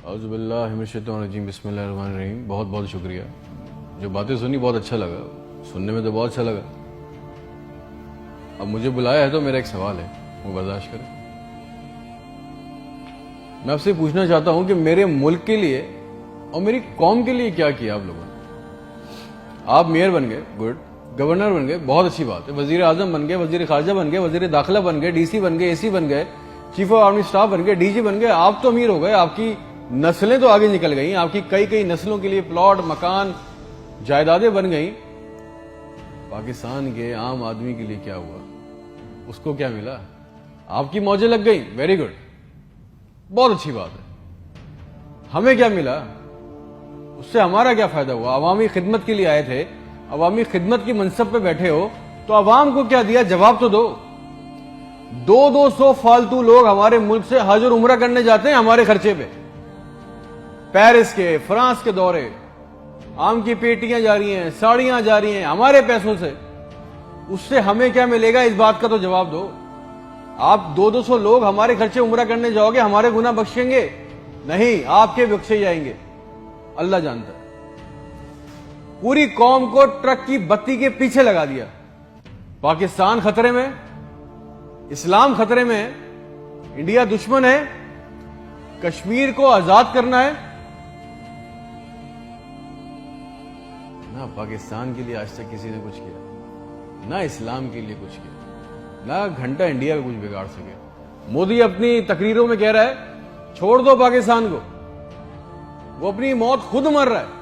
اعوذ باللہ من الشیطان الرجیم، بسم اللہ الرحمن الرحیم۔ بہت بہت شکریہ، جو باتیں سنی بہت اچھا لگا، سننے میں تو بہت اچھا لگا۔ اب مجھے بلایا ہے تو میرا ایک سوال ہے، وہ برداشت کریں۔ میں آپ سے پوچھنا چاہتا ہوں کہ میرے ملک کے لیے اور میری قوم کے لیے کیا کیا آپ لوگوں نے؟ آپ میئر بن گئے، گڈ، گورنر بن گئے، بہت اچھی بات ہے، وزیر اعظم بن گئے، وزیر خارجہ بن گئے، وزیر داخلہ بن گئے، ڈی سی بن گئے، اے سی بن گئے، چیف آف آرمی سٹاف بن گئے، ڈی جی بن گئے۔ آپ تو امیر ہو گئے، آپ کی نسلیں تو آگے نکل گئیں، آپ کی کئی نسلوں کے لیے پلاٹ، مکان، جائیدادیں بن گئیں۔ پاکستان کے عام آدمی کے لیے کیا ہوا؟ اس کو کیا ملا؟ آپ کی موجیں لگ گئیں، ویری گڈ، بہت اچھی بات ہے۔ ہمیں کیا ملا؟ اس سے ہمارا کیا فائدہ ہوا؟ عوامی خدمت کے لیے آئے تھے، عوامی خدمت کی منصب پہ بیٹھے ہو تو عوام کو کیا دیا؟ جواب تو دو۔ 200 فالتو لوگ ہمارے ملک سے حج اور عمرہ کرنے جاتے ہیں ہمارے خرچے پہ، پیرس کے، فرانس کے دورے، آم کی پیٹیاں جا رہی ہیں، ساڑیاں جا رہی ہیں ہمارے پیسوں سے۔ اس سے ہمیں کیا ملے گا؟ اس بات کا تو جواب دو۔ آپ 200 لوگ ہمارے خرچے عمرہ کرنے جاؤ گے، ہمارے گناہ بخشیں گے؟ نہیں، آپ کے بخشے جائیں گے، اللہ جانتا ہے۔ پوری قوم کو ٹرک کی بتی کے پیچھے لگا دیا۔ پاکستان خطرے میں، اسلام خطرے میں ہے، انڈیا دشمن ہے، کشمیر کو آزاد کرنا ہے۔ نہ پاکستان کے لیے آج تک کسی نے کچھ کیا، نہ اسلام کے لیے کچھ کیا، نہ گھنٹہ انڈیا کا کچھ بگاڑ سکے۔ مودی اپنی تقریروں میں کہہ رہا ہے چھوڑ دو پاکستان کو، وہ اپنی موت خود مر رہا ہے۔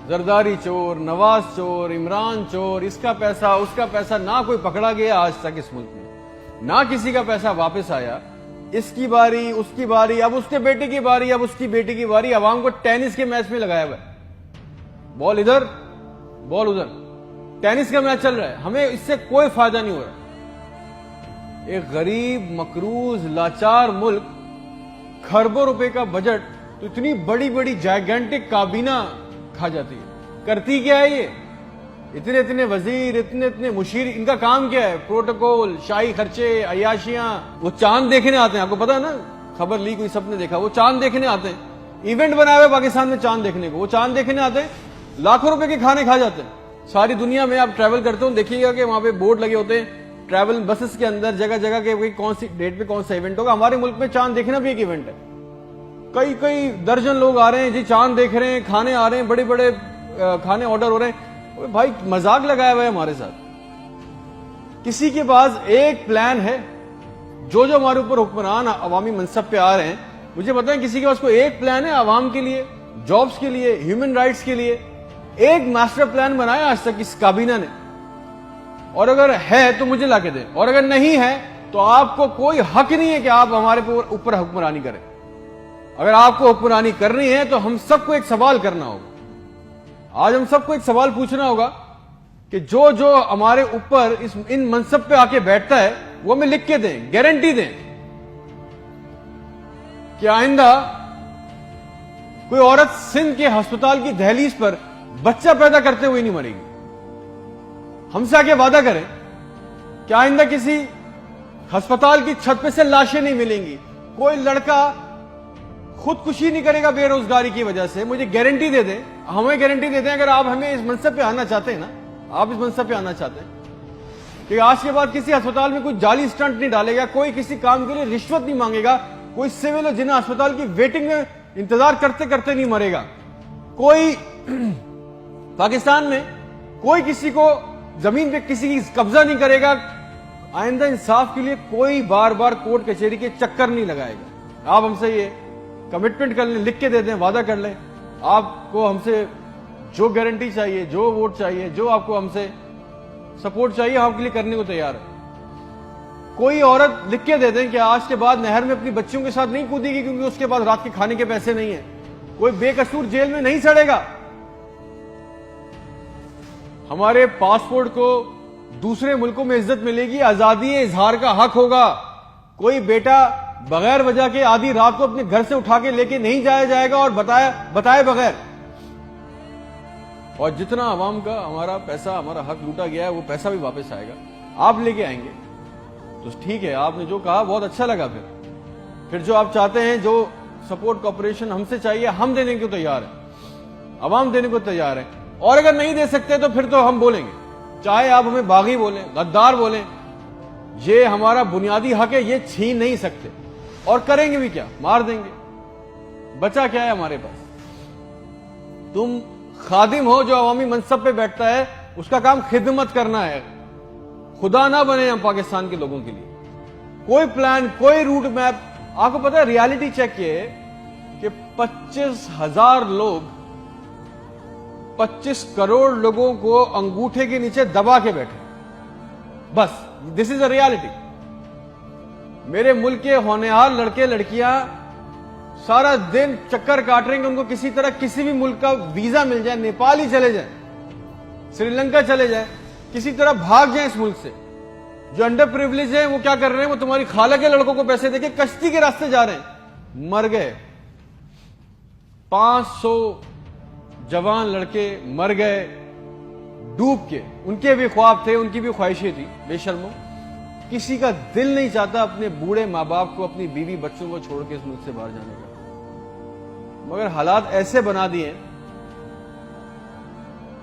زرداری چور، نواز چور، عمران چور، اس کا پیسہ اس کا پیسہ، نہ کوئی پکڑا گیا آج تک اس ملک میں، نہ کسی کا پیسہ واپس آیا۔ اس کی باری، اس کی باری، اب اس کے بیٹے کی باری، اب اس کی بیٹی کی باری۔ عوام کو ٹینس کے میچ میں لگایا ہوا ہے، بال ادھر بال ادھر، ٹینس کا میچ چل رہا ہے، ہمیں اس سے کوئی فائدہ نہیں ہو رہا۔ ایک غریب، مقروض، لاچار ملک، کھربوں روپے کا بجٹ تو اتنی بڑی بڑی جائگنٹک کابینہ کھا جاتی ہے۔ کرتی کیا ہے یہ؟ اتنے وزیر، اتنے مشیر، ان کا کام کیا ہے؟ پروٹوکول، شاہی خرچے، عیاشیاں۔ وہ چاند دیکھنے آتے ہیں، آپ کو پتا ہے نا، خبر لی کوئی، سب نے دیکھا، وہ چاند دیکھنے آتے ہیں، ایونٹ بنا ہوا ہے پاکستان میں چاند دیکھنے کو، وہ چاند دیکھنے آتے ہیں، لاکھوں روپے کے کھانے کھا جاتے ہیں۔ ساری دنیا میں آپ ٹریول کرتے ہو، دیکھیے گا کہ وہاں پہ بورڈ لگے ہوتے ہیں ٹریول بسز کے اندر، جگہ جگہ کے کون سی ڈیٹ پہ کون سا ایونٹ ہوگا۔ ہمارے ملک میں چاند دیکھنا بھی ایک ایونٹ ہے، کئی درجن لوگ آ رہے ہیں جی، چاند دیکھ رہے ہیں، کھانے آ رہے ہیں، بڑے بڑے کھانے آرڈر ہو رہے ہیں۔ بھائی مذاق لگایا ہوا ہے ہمارے ساتھ۔ کسی کے پاس ایک پلان ہے؟ جو ہمارے اوپر حکمران عوامی منصب پہ آ رہے ہیں، مجھے بتائیں کسی کے پاس کوئی ایک پلان ہے عوام کے لیے، جابز کے لیے، ہیومن رائٹس کے لیے؟ ایک ماسٹر پلان بنایا آج تک اس کابینہ نے؟ اور اگر ہے تو مجھے لا کے دیں، اور اگر نہیں ہے تو آپ کو کوئی حق نہیں ہے کہ آپ ہمارے اوپر حکمرانی کریں۔ اگر آپ کو حکمرانی کرنی ہے تو ہم سب کو ایک سوال کرنا ہوگا، آج ہم سب کو ایک سوال پوچھنا ہوگا کہ جو ہمارے اوپر ان منصب پہ آ کے بیٹھتا ہے وہ ہمیں لکھ کے دیں، گارنٹی دیں کہ آئندہ کوئی عورت سندھ کے ہسپتال کی دہلیز پر بچہ پیدا کرتے ہوئے نہیں مرے گی۔ ہم سے آگے وعدہ کریں کہ آئندہ کسی ہسپتال کی چھت پہ سے لاشیں نہیں ملیں گی، کوئی لڑکا خودکشی نہیں کرے گا بے روزگاری کی وجہ سے۔ مجھے گارنٹی دے دیں، ہمیں گارنٹی دے دیں، اگر آپ ہمیں اس منصب پہ آنا چاہتے ہیں نا، آپ اس منصب پہ آنا چاہتے ہیں کہ آج کے بعد کسی ہسپتال میں کوئی جعلی سٹنٹ نہیں ڈالے گا، کوئی کسی کام کے لیے رشوت نہیں مانگے گا، کوئی سول اور جناح ہسپتال کی ویٹنگ میں انتظار کرتے کرتے نہیں مرے گا، کوئی پاکستان میں کوئی کسی کو زمین پہ کسی کی قبضہ نہیں کرے گا، آئندہ انصاف کے لیے کوئی بار بار کورٹ کچہری کے چکر نہیں لگائے گا۔ آپ ہم سے یہ کمٹمنٹ کر لیں، لکھ کے دے دیں، وعدہ کر لیں، آپ کو ہم سے جو گارنٹی چاہیے، جو ووٹ چاہیے، جو آپ کو ہم سے سپورٹ چاہیے، ہم آپ کے لیے کرنے کو تیار ہے۔ کوئی عورت لکھ کے دے دیں کہ آج کے بعد نہر میں اپنی بچیوں کے ساتھ نہیں کودے گی کیونکہ اس کے پاس رات کے کھانے کے پیسے نہیں ہیں، کوئی بے قصور جیل میں نہیں سڑے گا، ہمارے پاسپورٹ کو دوسرے ملکوں میں عزت ملے گی، آزادی اظہار کا حق ہوگا، کوئی بیٹا بغیر وجہ کے آدھی رات کو اپنے گھر سے اٹھا کے لے کے نہیں جایا جائے گا اور بتائے بغیر۔ اور جتنا عوام کا ہمارا پیسہ، ہمارا حق لوٹا گیا ہے، وہ پیسہ بھی واپس آئے گا، آپ لے کے آئیں گے تو ٹھیک ہے۔ آپ نے جو کہا بہت اچھا لگا، پھر جو آپ چاہتے ہیں، جو سپورٹ کوپریشن ہم سے چاہیے، ہم دینے کو تیار ہیں، عوام دینے کو تیار ہے، اور اگر نہیں دے سکتے تو پھر تو ہم بولیں گے، چاہے آپ ہمیں باغی بولیں، غدار بولیں، یہ ہمارا بنیادی حق ہے، یہ چھین نہیں سکتے، اور کریں گے بھی کیا، مار دیں گے، بچا کیا ہے ہمارے پاس؟ تم خادم ہو جو عوامی منصب پہ بیٹھتا ہے، اس کا کام خدمت کرنا ہے، خدا نہ بنے ہم پاکستان کے لوگوں کے لیے۔ کوئی پلان، کوئی روٹ میپ، آپ کو پتا ہے ریالٹی چیک یہ ہے کہ 25,000 لوگ 25 کروڑ لوگوں کو انگوٹھے کے نیچے دبا کے بیٹھے، بس دس از اے ریالٹی۔ میرے ملک کے ہونہار لڑکے لڑکیاں سارا دن چکر کاٹ رہے ہیں کہ ان کو کسی طرح کسی بھی ملک کا ویزا مل جائے، نیپال ہی چلے جائیں، سری لنکا چلے جائیں، کسی طرح بھاگ جائیں اس ملک سے۔ جو انڈر پریویلیج ہیں وہ کیا کر رہے ہیں؟ وہ تمہاری خالہ کے لڑکوں کو پیسے دے کے کشتی کے راستے جا رہے ہیں، مر گئے 500 جوان لڑکے مر گئے ڈوب کے، ان کے بھی خواب تھے، ان کی بھی خواہشیں تھی، بے شرمو۔ کسی کا دل نہیں چاہتا اپنے بوڑھے ماں باپ کو، اپنی بیوی بچوں کو چھوڑ کے اس ملک سے باہر جانے کا، مگر حالات ایسے بنا دیے ہیں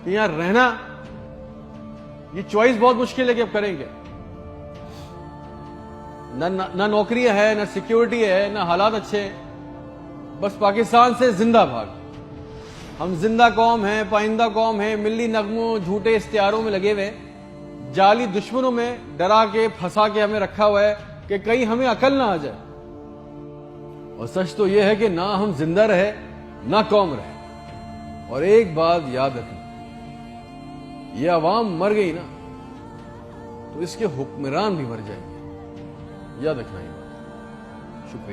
کہ یہاں رہنا، یہ چوائس بہت مشکل ہے کہ اب کریں گے، نہ نوکریاں ہے، نہ سیکیورٹی ہے، نہ حالات اچھے ہیں، بس پاکستان سے زندہ بھاگ۔ ہم زندہ قوم ہیں، پائندہ قوم ہیں، ملی نغموں جھوٹے اشتہاروں میں لگے ہوئے، جعلی دشمنوں میں ڈرا کے پھنسا کے ہمیں رکھا ہوا ہے کہ کہیں ہمیں عقل نہ آ جائے، اور سچ تو یہ ہے کہ نہ ہم زندہ رہے نہ قوم رہے۔ اور ایک بات یاد رکھنا، یہ عوام مر گئی نا تو اس کے حکمران بھی مر جائیں گے، یاد رکھنا یہ بات۔ شکریہ۔